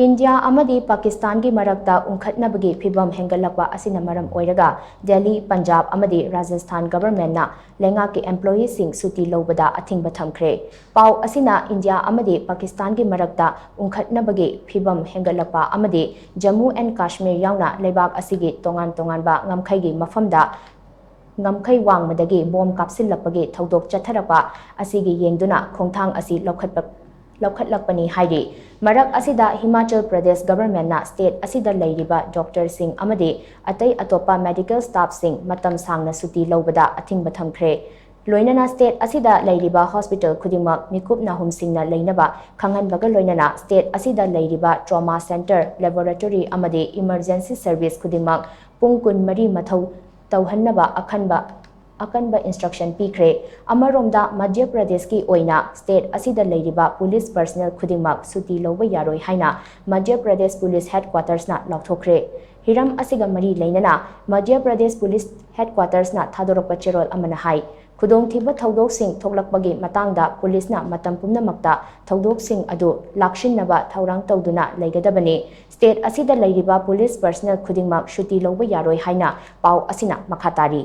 India amadi Pakistan ki marakta ungkhatnabagi phivam hangatlakpa asina maram oiraga Delhi, Punjab Amadi Rajasthan Government na Leingakki employees sing Suti Loubada Athingba Thamkhre. Pau asina India amadi Pakistan ki marakta ungkhatnabagi phivam hangatlakpa amadi Jammu and Kashmir yauna leibak asigi tongan ba ngamkhaigi mafamda ngamkhai wangmadagi bom kapsillapagi thodok chatharapa asigi yengduna khongthang asi lokhatlakpani hairi marak asida Himachal Pradesh Government na state asida leiriba Dr. Singh amadi atai atopa medical staff sing matam sangna Suti Loubada Athingba Thamkhre loinana state asida leiriba hospital khudingmak mikupna humsingna leinaba khanghanbaga loinana state asida leiriba trauma center laboratory amadi emergency service khudingmak pung kun mari mathau tauhannaba akanba instruction pikre amaromda Madhya Pradesh ki oina state asida leiriba police personnel khudingmak suti loba yaroi haina Madhya Pradesh Police Headquarters na lauthokre hiram asiga mari leinana Madhya Pradesh Police Headquarters na thadorokpa cherol amana hai khudong thiba thodok sing thoklakpagi matangda police na matam pumnamakta thodok sing adu lakshinnaba thaurang tawduna leigadabani state asida leiriba police personnel khudingmak shuti loba yaroi haina pau asina makhatari